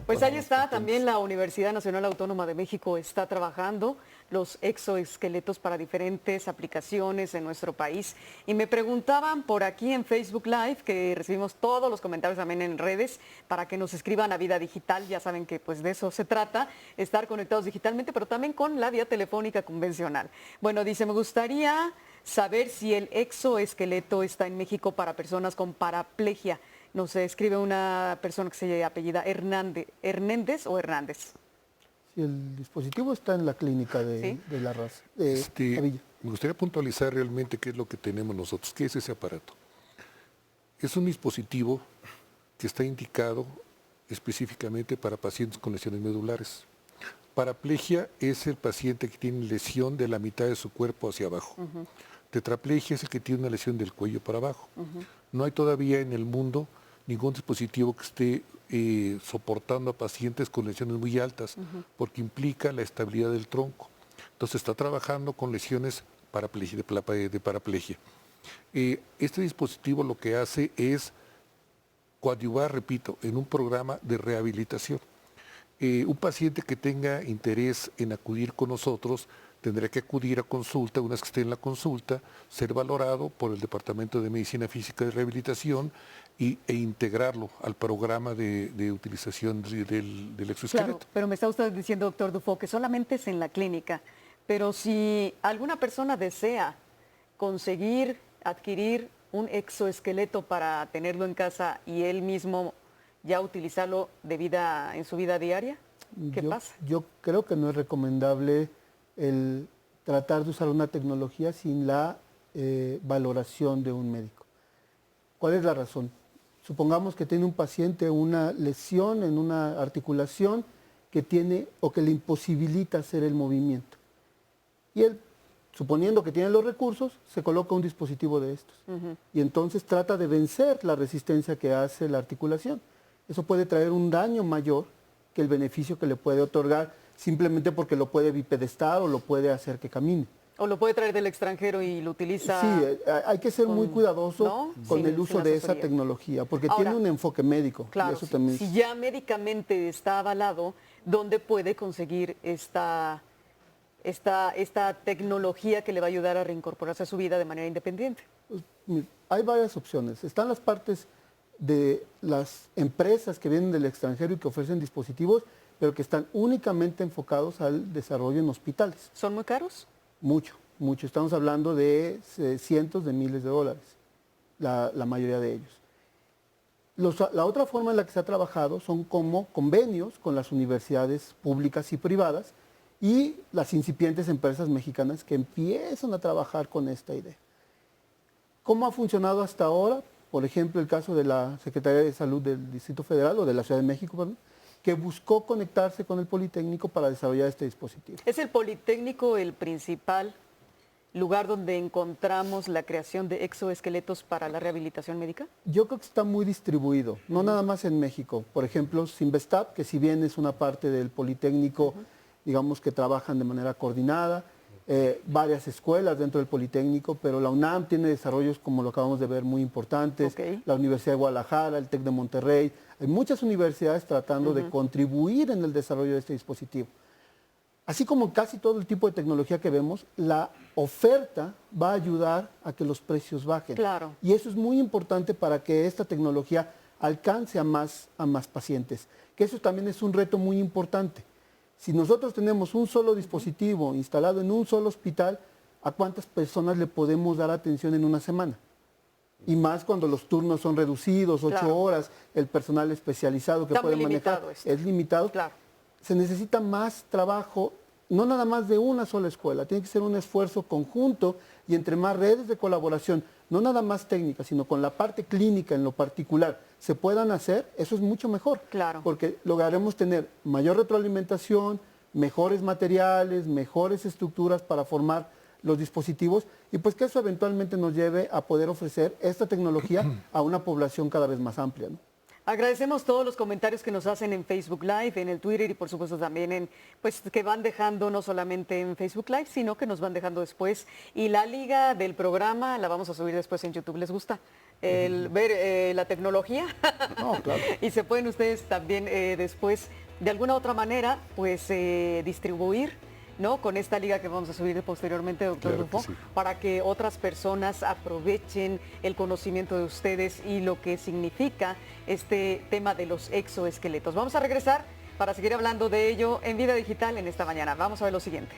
Speaker 1: Pues ahí está, también la Universidad Nacional Autónoma de México está trabajando los exoesqueletos para diferentes aplicaciones en nuestro país. Y me preguntaban por aquí en Facebook Live, que recibimos todos los comentarios también en redes, para que nos escriban a Vida Digital. Ya saben que pues de eso se trata, estar conectados digitalmente, pero también con la vía telefónica convencional. Bueno, dice, me gustaría saber si el exoesqueleto está en México para personas con paraplegia. Nos escribe una persona que se apellida Hernández o Hernández.
Speaker 5: Sí, el dispositivo está en la clínica de la raza.
Speaker 3: Me gustaría puntualizar realmente qué es lo que tenemos nosotros, qué es ese aparato. Es un dispositivo que está indicado específicamente para pacientes con lesiones medulares. Paraplegia es el paciente que tiene lesión de la mitad de su cuerpo hacia abajo. Tetraplegia es el que tiene una lesión del cuello para abajo. No hay todavía en el mundo ningún dispositivo que esté soportando a pacientes con lesiones muy altas, porque implica la estabilidad del tronco. Entonces está trabajando con lesiones de paraplegia. Este dispositivo lo que hace es coadyuvar, repito, en un programa de rehabilitación. Un paciente que tenga interés en acudir con nosotros tendrá que acudir a consulta, una vez que esté en la consulta, ser valorado por el Departamento de Medicina Física y Rehabilitación e integrarlo al programa de utilización del exoesqueleto.
Speaker 1: Claro, pero me está usted diciendo, doctor Dufo, que solamente es en la clínica, pero si alguna persona desea conseguir, adquirir un exoesqueleto para tenerlo en casa y él mismo ya utilizarlo en su vida diaria, ¿qué pasa?
Speaker 5: Yo creo que no es recomendable el tratar de usar una tecnología sin la valoración de un médico. ¿Cuál es la razón? Supongamos que tiene un paciente una lesión en una articulación que tiene o que le imposibilita hacer el movimiento. Y él, suponiendo que tiene los recursos, se coloca un dispositivo de estos. Y entonces trata de vencer la resistencia que hace la articulación. Eso puede traer un daño mayor que el beneficio que le puede otorgar simplemente porque lo puede bipedestar o lo puede hacer que camine.
Speaker 1: O lo puede traer del extranjero y lo utiliza.
Speaker 5: Sí, hay que ser muy cuidadoso con el uso de esa tecnología, porque tiene un enfoque médico.
Speaker 1: Claro,
Speaker 5: y eso también
Speaker 1: si ya médicamente está avalado, ¿dónde puede conseguir esta tecnología que le va a ayudar a reincorporarse a su vida de manera independiente?
Speaker 5: Pues, hay varias opciones. Están las partes de las empresas que vienen del extranjero y que ofrecen dispositivos, pero que están únicamente enfocados al desarrollo en hospitales.
Speaker 1: ¿Son muy caros?
Speaker 5: Mucho, mucho. Estamos hablando de cientos de miles de dólares, la mayoría de ellos. La otra forma en la que se ha trabajado son como convenios con las universidades públicas y privadas y las incipientes empresas mexicanas que empiezan a trabajar con esta idea. ¿Cómo ha funcionado hasta ahora? Por ejemplo, el caso de la Secretaría de Salud del Distrito Federal o de la Ciudad de México, perdón, que buscó conectarse con el Politécnico para desarrollar este dispositivo.
Speaker 1: ¿Es el Politécnico el principal lugar donde encontramos la creación de exoesqueletos para la rehabilitación médica?
Speaker 5: Yo creo que está muy distribuido, no nada más en México. Por ejemplo, Sinvestab, que si bien es una parte del Politécnico, digamos que trabajan de manera coordinada, varias escuelas dentro del Politécnico, pero la UNAM tiene desarrollos, como lo acabamos de ver, muy importantes, la Universidad de Guadalajara, el TEC de Monterrey, hay muchas universidades tratando de contribuir en el desarrollo de este dispositivo. Así como casi todo el tipo de tecnología que vemos, la oferta va a ayudar a que los precios bajen.
Speaker 1: Claro.
Speaker 5: Y eso es muy importante para que esta tecnología alcance a más pacientes, que eso también es un reto muy importante. Si nosotros tenemos un solo dispositivo instalado en un solo hospital, ¿a cuántas personas le podemos dar atención en una semana? Y más cuando los turnos son reducidos, 8 horas, el personal especializado que puede manejar es limitado.
Speaker 1: Claro.
Speaker 5: Se necesita más trabajo, no nada más de una sola escuela, tiene que ser un esfuerzo conjunto y entre más redes de colaboración, no nada más técnicas, sino con la parte clínica en lo particular, se puedan hacer, eso es mucho mejor.
Speaker 1: Claro.
Speaker 5: Porque lograremos tener mayor retroalimentación, mejores materiales, mejores estructuras para formar los dispositivos y pues que eso eventualmente nos lleve a poder ofrecer esta tecnología a una población cada vez más amplia, ¿no?
Speaker 1: Agradecemos todos los comentarios que nos hacen en Facebook Live, en el Twitter y por supuesto también pues que van dejando no solamente en Facebook Live, sino que nos van dejando después. Y la liga del programa la vamos a subir después en YouTube. ¿Les gusta ver la tecnología?
Speaker 5: No, claro.
Speaker 1: Y se pueden ustedes también después, de alguna otra manera, pues distribuir, ¿no? Con esta liga que vamos a subir posteriormente, doctor Rufo, para que otras personas aprovechen el conocimiento de ustedes y lo que significa este tema de los exoesqueletos. Vamos a regresar para seguir hablando de ello en Vida Digital en esta mañana. Vamos a ver lo siguiente.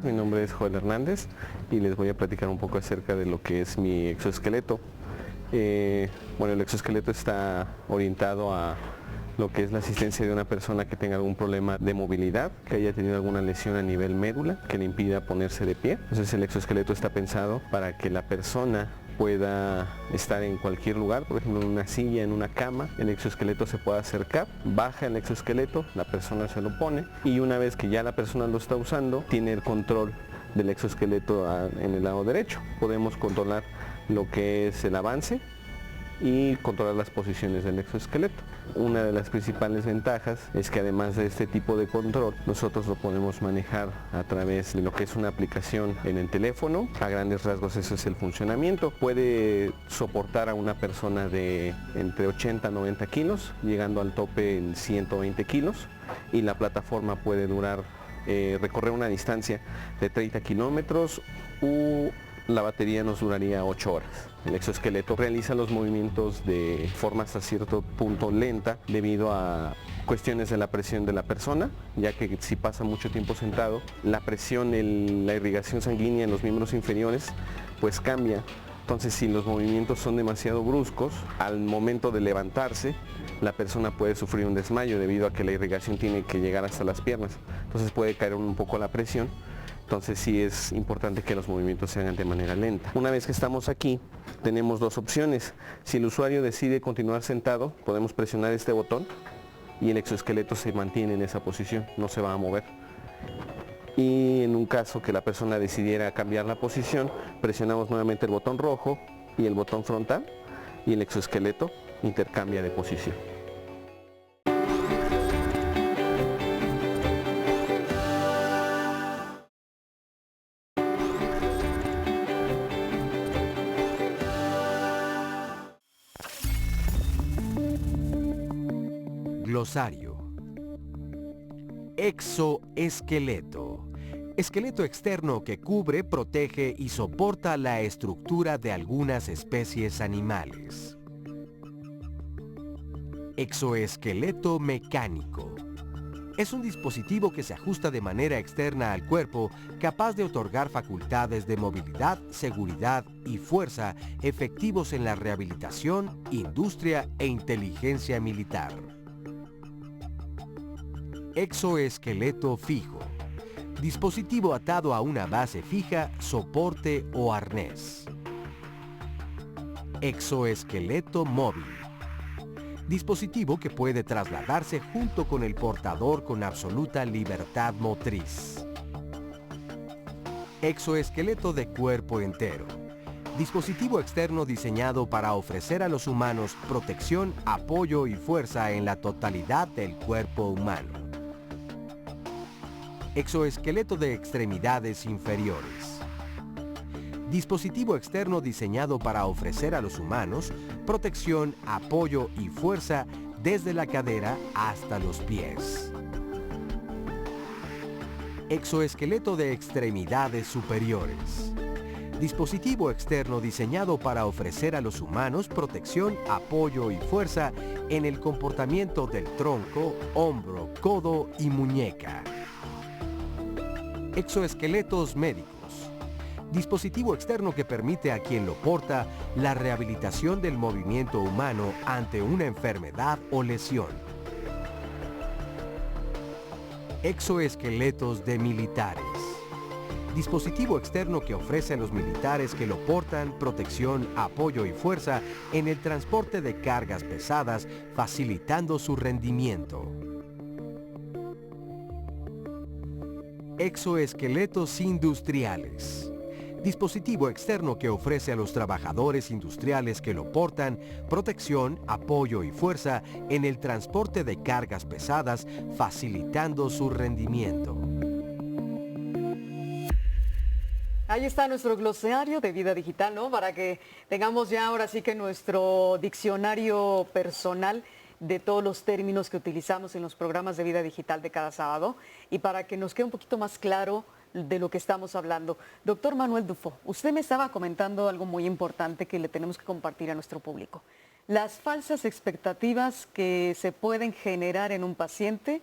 Speaker 10: Mi nombre es Joel Hernández y les voy a platicar un poco acerca de lo que es mi exoesqueleto. Bueno, el exoesqueleto está orientado a lo que es la asistencia de una persona que tenga algún problema de movilidad, que haya tenido alguna lesión a nivel médula que le impida ponerse de pie. Entonces el exoesqueleto está pensado para que la persona pueda estar en cualquier lugar, por ejemplo en una silla, en una cama, el exoesqueleto se pueda acercar, baja el exoesqueleto, la persona se lo pone y una vez que ya la persona lo está usando, tiene el control del exoesqueleto en el lado derecho. Podemos controlar lo que es el avance y controlar las posiciones del exoesqueleto. Una de las principales ventajas es que además de este tipo de control, nosotros lo podemos manejar a través de lo que es una aplicación en el teléfono. A grandes rasgos eso es el funcionamiento. Puede soportar a una persona de entre 80 a 90 kilos, llegando al tope en 120 kilos y la plataforma puede recorrer una distancia de 30 kilómetros la batería nos duraría 8 horas. El exoesqueleto realiza los movimientos de forma hasta cierto punto lenta debido a cuestiones de la presión de la persona, ya que si pasa mucho tiempo sentado, la presión, la irrigación sanguínea en los miembros inferiores pues cambia. Entonces si los movimientos son demasiado bruscos, al momento de levantarse, la persona puede sufrir un desmayo debido a que la irrigación tiene que llegar hasta las piernas. Entonces puede caer un poco la presión. Entonces sí es importante que los movimientos se hagan de manera lenta. Una vez que estamos aquí, tenemos dos opciones. Si el usuario decide continuar sentado, podemos presionar este botón y el exoesqueleto se mantiene en esa posición, no se va a mover. Y en un caso que la persona decidiera cambiar la posición, presionamos nuevamente el botón rojo y el botón frontal y el exoesqueleto intercambia de posición.
Speaker 2: Glosario. Exoesqueleto. Esqueleto externo que cubre, protege y soporta la estructura de algunas especies animales. Exoesqueleto mecánico. Es un dispositivo que se ajusta de manera externa al cuerpo, capaz de otorgar facultades de movilidad, seguridad y fuerza efectivos en la rehabilitación, industria e inteligencia militar. Exoesqueleto fijo. Dispositivo atado a una base fija, soporte o arnés. Exoesqueleto móvil. Dispositivo que puede trasladarse junto con el portador con absoluta libertad motriz. Exoesqueleto de cuerpo entero. Dispositivo externo diseñado para ofrecer a los humanos protección, apoyo y fuerza en la totalidad del cuerpo humano. Exoesqueleto de extremidades inferiores. Dispositivo externo diseñado para ofrecer a los humanos protección, apoyo y fuerza desde la cadera hasta los pies. Exoesqueleto de extremidades superiores. Dispositivo externo diseñado para ofrecer a los humanos protección, apoyo y fuerza en el comportamiento del tronco, hombro, codo y muñeca. Exoesqueletos médicos. dispositivo externo que permite a quien lo porta la rehabilitación del movimiento humano ante una enfermedad o lesión. Exoesqueletos de militares. Dispositivo externo que ofrece a los militares que lo portan protección, apoyo y fuerza en el transporte de cargas pesadas, facilitando su rendimiento. Exoesqueletos industriales. Dispositivo externo que ofrece a los trabajadores industriales que lo portan protección, apoyo y fuerza en el transporte de cargas pesadas, facilitando su rendimiento.
Speaker 1: Ahí está nuestro glosario de vida digital, ¿no? Para que tengamos ya ahora sí que nuestro diccionario personal de todos los términos que utilizamos en los programas de vida digital de cada sábado y para que nos quede un poquito más claro de lo que estamos hablando. Doctor Manuel Dufo, usted me estaba comentando algo muy importante que le tenemos que compartir a nuestro público. Las falsas expectativas que se pueden generar en un paciente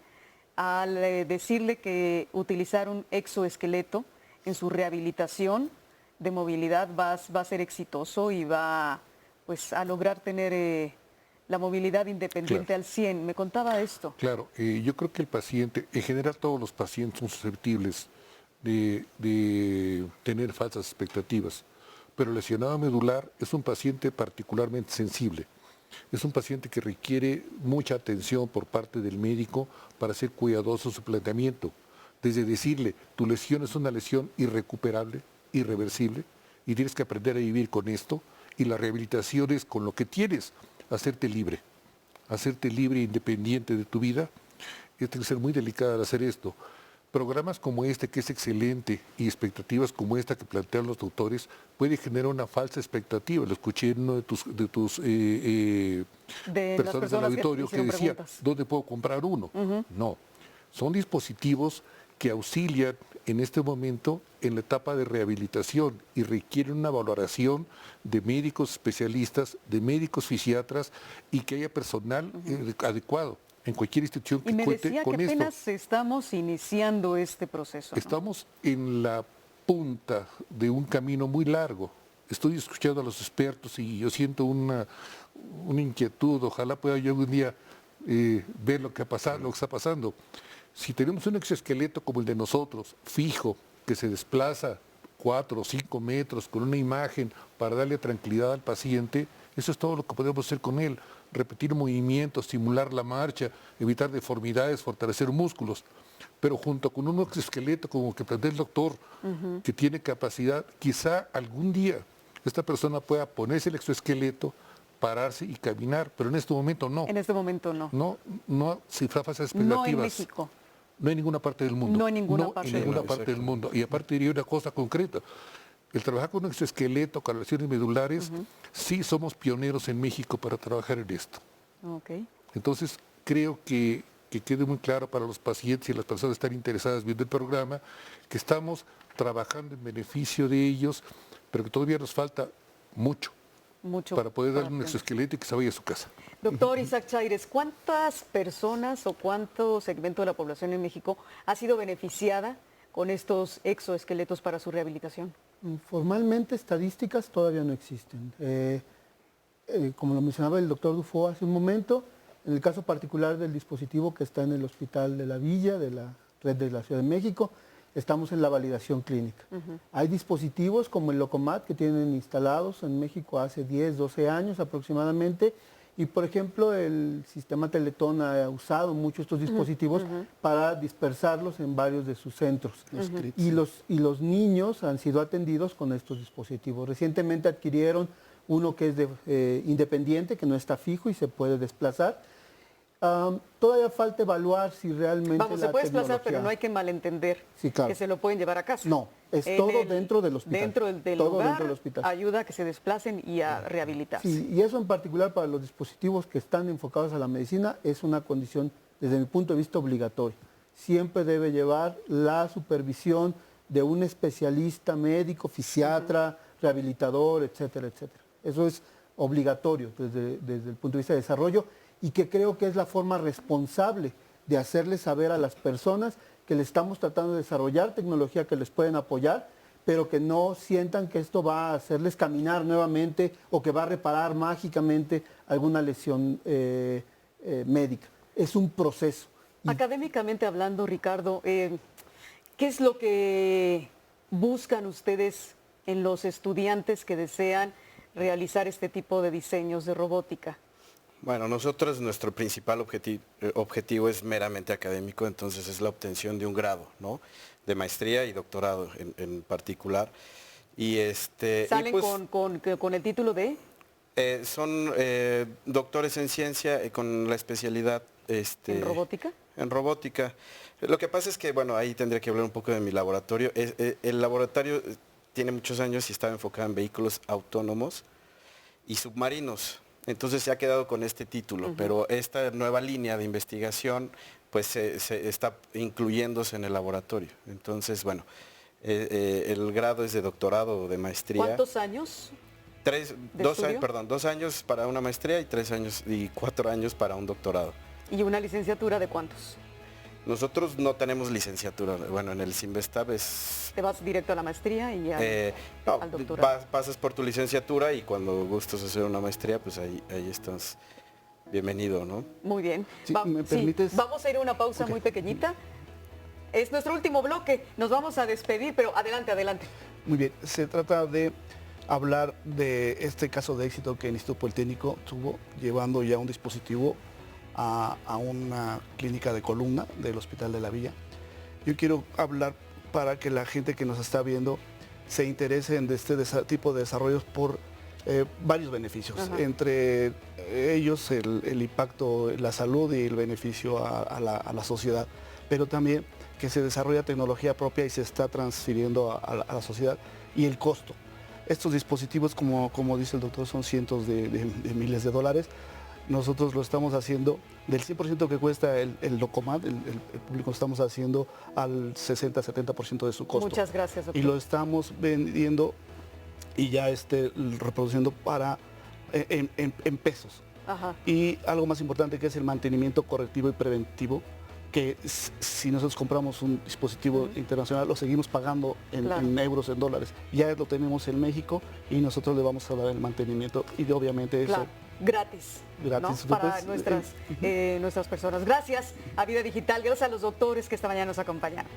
Speaker 1: al decirle que utilizar un exoesqueleto en su rehabilitación de movilidad va a ser exitoso y va pues, a lograr tener la movilidad independiente al 100. Me contaba esto.
Speaker 3: Claro, yo creo que el paciente, en general todos los pacientes son susceptibles de tener falsas expectativas, pero el lesionado medular es un paciente particularmente sensible. Es un paciente que requiere mucha atención por parte del médico para ser cuidadoso en su planteamiento. Desde decirle, tu lesión es una lesión irrecuperable, irreversible, y tienes que aprender a vivir con esto, y la rehabilitación es con lo que tienes, hacerte libre e independiente de tu vida. Tiene que ser muy delicada al hacer esto. Programas como este, que es excelente, y expectativas como esta que plantean los doctores, puede generar una falsa expectativa. Lo escuché en uno de tus personas del auditorio que decía, ¿dónde puedo comprar uno? No, son dispositivos que auxilian en este momento en la etapa de rehabilitación y requieren una valoración de médicos especialistas, de médicos fisiatras y que haya personal adecuado en cualquier institución que cuente con esto.
Speaker 1: Y me decía que apenas estamos iniciando este proceso, ¿no?
Speaker 3: Estamos en la punta de un camino muy largo. Estoy escuchando a los expertos y yo siento una inquietud. Ojalá pueda yo algún día ver lo que está pasando. Si tenemos un exoesqueleto como el de nosotros, fijo, que se desplaza 4 o 5 metros con una imagen para darle tranquilidad al paciente, eso es todo lo que podemos hacer con él. Repetir movimientos, simular la marcha, evitar deformidades, fortalecer músculos. Pero junto con un exoesqueleto como que plantea el doctor, que tiene capacidad, quizá algún día esta persona pueda ponerse el exoesqueleto, pararse y caminar, pero en este momento no.
Speaker 1: En este momento no.
Speaker 3: No cifra falsas expectativas.
Speaker 1: No en México.
Speaker 3: No en ninguna parte del mundo.
Speaker 1: No en ninguna parte
Speaker 3: del mundo. Y aparte diría una cosa concreta. El trabajar con un exoesqueleto, con lesiones medulares, sí somos pioneros en México para trabajar en esto.
Speaker 1: Okay.
Speaker 3: Entonces, creo que quede muy claro para los pacientes y las personas que están interesadas viendo el programa, que estamos trabajando en beneficio de ellos, pero que todavía nos falta mucho para poder darle un exoesqueleto y que se vaya a su casa.
Speaker 1: Doctor Isaac Chaires, ¿cuántas personas o cuánto segmento de la población en México ha sido beneficiada con estos exoesqueletos para su rehabilitación?
Speaker 5: Formalmente estadísticas todavía no existen. Como lo mencionaba el doctor Dufo hace un momento, en el caso particular del dispositivo que está en el Hospital de la Villa, de la red de la Ciudad de México, estamos en la validación clínica. Hay dispositivos como el Locomat que tienen instalados en México hace 10, 12 años aproximadamente, y por ejemplo el sistema Teletón ha usado mucho estos dispositivos para dispersarlos en varios de sus centros. Y los niños han sido atendidos con estos dispositivos. Recientemente adquirieron uno que es independiente, que no está fijo y se puede desplazar. Todavía falta evaluar si realmente
Speaker 1: se puede desplazar, pero no hay que malentender que se lo pueden llevar a casa.
Speaker 5: No, es todo dentro del hospital.
Speaker 1: Dentro del
Speaker 5: todo
Speaker 1: lugar,
Speaker 5: dentro del hospital.
Speaker 1: Ayuda a que se desplacen y a rehabilitarse.
Speaker 5: Sí, y eso en particular para los dispositivos que están enfocados a la medicina es una condición, desde mi punto de vista, obligatoria. Siempre debe llevar la supervisión de un especialista médico, fisiatra, rehabilitador, etcétera, etcétera. Eso es obligatorio desde el punto de vista de desarrollo, y que creo que es la forma responsable de hacerles saber a las personas que le estamos tratando de desarrollar tecnología que les pueden apoyar, pero que no sientan que esto va a hacerles caminar nuevamente o que va a reparar mágicamente alguna lesión médica. Es un proceso.
Speaker 1: Académicamente hablando, Ricardo, ¿qué es lo que buscan ustedes en los estudiantes que desean realizar este tipo de diseños de robótica?
Speaker 4: Bueno, nosotros nuestro principal objetivo es meramente académico, entonces es la obtención de un grado, ¿no? De maestría y doctorado en particular. Y
Speaker 1: ¿Salen
Speaker 4: pues,
Speaker 1: con el título de?
Speaker 4: Son doctores en ciencia con la especialidad...
Speaker 1: ¿En robótica?
Speaker 4: En robótica. Lo que pasa es que, bueno, ahí tendría que hablar un poco de mi laboratorio. El laboratorio tiene muchos años y estaba enfocado en vehículos autónomos y submarinos. Entonces se ha quedado con este título, pero esta nueva línea de investigación pues se está incluyéndose en el laboratorio. Entonces, bueno, el grado es de doctorado o de maestría.
Speaker 1: ¿Cuántos años?
Speaker 4: 2 años para una maestría y 3 años y 4 años para un doctorado.
Speaker 1: ¿Y una licenciatura de cuántos?
Speaker 4: Nosotros no tenemos licenciatura. Bueno, en el Sinvestab es...
Speaker 1: ¿Te vas directo a la maestría y al doctorado?
Speaker 4: Pasas por tu licenciatura y cuando gustas hacer una maestría, pues ahí estás bienvenido, ¿no?
Speaker 1: Muy bien.
Speaker 6: Sí, ¿me permites?
Speaker 1: Vamos a ir a una pausa muy pequeñita. Es nuestro último bloque. Nos vamos a despedir, pero adelante, adelante.
Speaker 6: Muy bien. Se trata de hablar de este caso de éxito que el Instituto Politécnico tuvo, llevando ya un dispositivo a una clínica de columna del Hospital de la Villa. Yo quiero hablar para que la gente que nos está viendo se interese en este tipo de desarrollos por varios beneficios. Entre ellos el impacto en la salud y el beneficio a la sociedad, pero también que se desarrolla tecnología propia y se está transfiriendo a la sociedad, y el costo. Estos dispositivos, como dice el doctor, son cientos de miles de dólares. Nosotros lo estamos haciendo del 100% que cuesta el Locomat, el público lo estamos haciendo al 60-70% de su costo.
Speaker 1: Muchas gracias, doctor.
Speaker 6: Y lo estamos vendiendo y ya reproduciendo en pesos.
Speaker 1: Ajá.
Speaker 6: Y algo más importante, que es el mantenimiento correctivo y preventivo, que si nosotros compramos un dispositivo internacional lo seguimos pagando en euros, en dólares. Ya lo tenemos en México y nosotros le vamos a dar el mantenimiento y obviamente eso...
Speaker 1: Gratis, ¿no? Para
Speaker 6: pues,
Speaker 1: nuestras personas. Gracias a Vida Digital, gracias a los doctores que esta mañana nos acompañaron.